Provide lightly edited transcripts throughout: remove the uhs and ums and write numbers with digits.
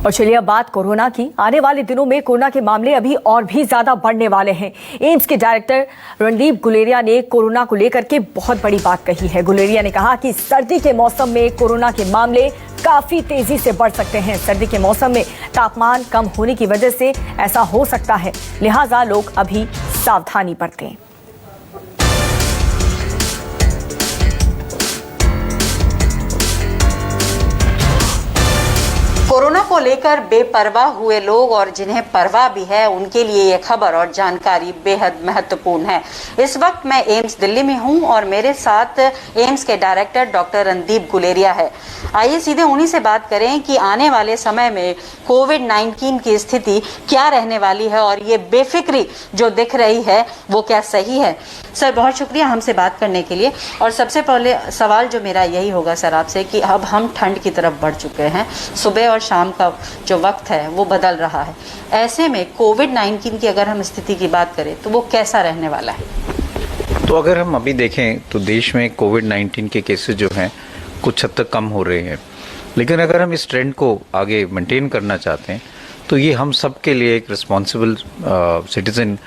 और चलिए अब बात कोरोना की। आने वाले दिनों में कोरोना के मामले अभी और भी ज्यादा बढ़ने वाले हैं। एम्स के डायरेक्टर रणदीप गुलेरिया ने कोरोना को लेकर के बहुत बड़ी बात कही है। गुलेरिया ने कहा कि सर्दी के मौसम में कोरोना के मामले काफी तेजी से बढ़ सकते हैं। सर्दी के मौसम में तापमान कम होने की वजह से ऐसा हो सकता है, लिहाजा लोग अभी सावधानी बरतें। कोरोना को लेकर बेपरवाह हुए लोग और जिन्हें परवाह भी है उनके लिए ये खबर और जानकारी बेहद महत्वपूर्ण है। इस वक्त मैं एम्स दिल्ली में हूं और मेरे साथ एम्स के डायरेक्टर डॉक्टर रणदीप गुलेरिया है। आइए सीधे उन्हीं से बात करें कि आने वाले समय में कोविड-19 की स्थिति क्या रहने वाली है और ये बेफिक्री जो दिख रही है वो क्या सही है। सर बहुत शुक्रिया हमसे बात करने के लिए। और सबसे पहले सवाल जो मेरा यही होगा सर आपसे कि अब हम ठंड की तरफ बढ़ चुके हैं, सुबह और शाम का जो वक्त है वो बदल रहा है। ऐसे में कोविड-19 की अगर हम स्थिति की बात करें तो वो कैसा रहने वाला है? तो अगर हम अभी देखें तो देश में कोविड-19 के केसेस जो हैं कुछ हद तक कम हो रहे हैं, लेकिन अगर हम इस ट्रेंड को आगे मेंटेन करना चाहते हैं तो ये हम सब के लिए एक रिस्पॉन्सिबल सिटीजन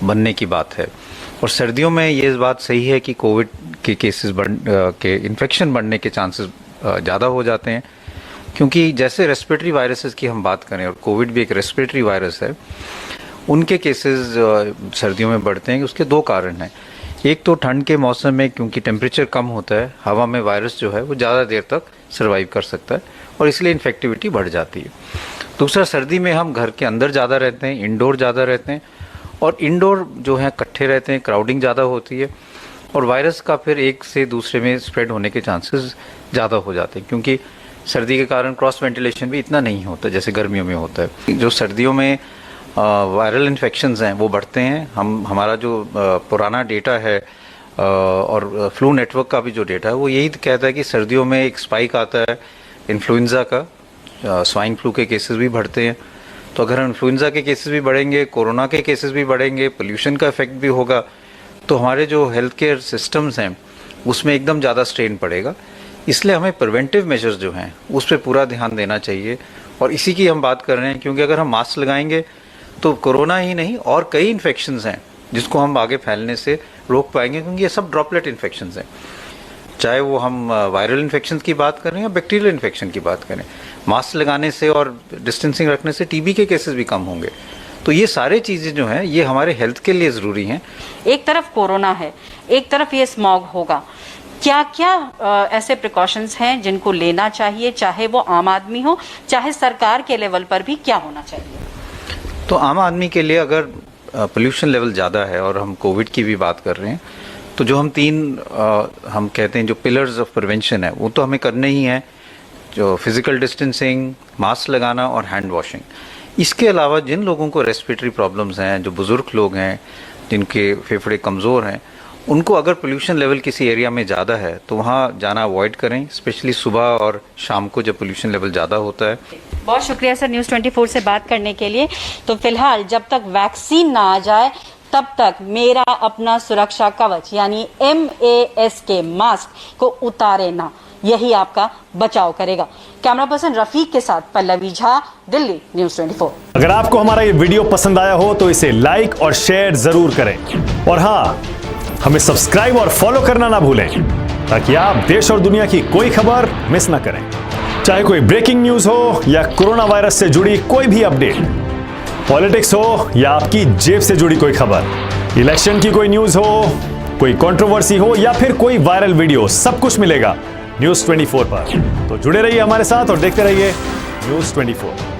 बनने की बात है। और सर्दियों में ये बात सही है कि कोविड के केसेस के इन्फेक्शन बढ़ने के चांसेस ज़्यादा हो जाते हैं, क्योंकि जैसे रेस्पिरेटरी वायरसेस की हम बात करें और कोविड भी एक रेस्पिरेटरी वायरस है, उनके केसेस सर्दियों में बढ़ते हैं। उसके दो कारण हैं। एक तो ठंड के मौसम में क्योंकि टेम्परेचर कम होता है, हवा में वायरस जो है वो ज़्यादा देर तक सर्वाइव कर सकता है और इसलिए इन्फेक्टिविटी बढ़ जाती है। दूसरा, सर्दी में हम घर के अंदर ज़्यादा रहते हैं, इंडोर ज़्यादा रहते हैं और इंडोर जो है इकट्ठे रहते हैं, क्राउडिंग ज़्यादा होती है और वायरस का फिर एक से दूसरे में स्प्रेड होने के चांसेस ज़्यादा हो जाते हैं, क्योंकि सर्दी के कारण क्रॉस वेंटिलेशन भी इतना नहीं होता जैसे गर्मियों में होता है। जो सर्दियों में वायरल इन्फेक्शंस हैं वो बढ़ते हैं। हमारा जो पुराना डेटा है और फ्लू नेटवर्क का भी जो डेटा है वो यही कहता है कि सर्दियों में एक स्पाइक आता है इन्फ्लुएंजा का, स्वाइन फ्लू के केसेस भी बढ़ते हैं। तो अगर इन्फ्लुएंजा के केसेस भी बढ़ेंगे, कोरोना के केसेस भी बढ़ेंगे, पोल्यूशन का इफेक्ट भी होगा, तो हमारे जो हेल्थ केयर सिस्टम्स हैं उसमें एकदम ज़्यादा स्ट्रेन पड़ेगा। इसलिए हमें प्रिवेंटिव मेजर्स जो हैं उस पर पूरा ध्यान देना चाहिए और इसी की हम बात कर रहे हैं, क्योंकि अगर हम मास्क लगाएंगे तो कोरोना ही नहीं और कई इन्फेक्शंस हैं जिसको हम आगे फैलने से रोक पाएंगे, क्योंकि ये सब ड्रॉपलेट इन्फेक्शंस हैं। चाहे वो हम वायरल इन्फेक्शन की बात करें या बैक्टीरियल इन्फेक्शन की बात करें, मास्क लगाने से और डिस्टेंसिंग रखने से टीबी के केसेस भी कम होंगे। तो ये सारे चीज़ें जो हैं ये हमारे हेल्थ के लिए ज़रूरी हैं। एक तरफ कोरोना है, एक तरफ ये स्मॉग होगा, क्या क्या ऐसे प्रिकॉशंस हैं जिनको लेना चाहिए, चाहे वो आम आदमी हो चाहे सरकार के लेवल पर भी क्या होना चाहिए? तो आम आदमी के लिए अगर पोल्यूशन लेवल ज़्यादा है और हम कोविड की भी बात कर रहे हैं तो जो हम हम कहते हैं जो पिलर्स ऑफ प्रिवेंशन है वो तो हमें करने ही हैं, जो फिजिकल डिस्टेंसिंग, मास्क लगाना और हैंड वॉशिंग। इसके अलावा जिन लोगों को रेस्पिरेटरी प्रॉब्लम्स हैं, जो बुज़ुर्ग लोग हैं, जिनके फेफड़े कमज़ोर हैं, उनको अगर पोल्यूशन लेवल किसी एरिया में ज़्यादा है तो वहाँ जाना अवॉइड करें, स्पेशली सुबह और शाम को जब पोल्यूशन लेवल ज़्यादा होता है। बहुत शुक्रिया सर न्यूज़ 24 से बात करने के लिए। तो फिलहाल जब तक वैक्सीन ना आ जाए तब तक मेरा अपना सुरक्षा कवच यानी MASK मास्क को उतारे ना, यही आपका बचाव करेगा। कैमरा पर्सन रफीक के साथ पल्लवी झा, दिल्ली न्यूज़ 24। अगर आपको हमारा ये वीडियो पसंद आया हो तो इसे लाइक और शेयर जरूर करें और हाँ, हमें सब्सक्राइब और फॉलो करना ना भूलें ताकि आप देश और दुनिया की कोई खबर मिस ना करें। चाहे कोई ब्रेकिंग न्यूज हो या कोरोना वायरस से जुड़ी कोई भी अपडेट, पॉलिटिक्स हो या आपकी जेब से जुड़ी कोई खबर, इलेक्शन की कोई न्यूज हो, कोई कंट्रोवर्सी हो या फिर कोई वायरल वीडियो, सब कुछ मिलेगा न्यूज़ 24 पर। तो जुड़े रहिए हमारे साथ और देखते रहिए न्यूज़ 24।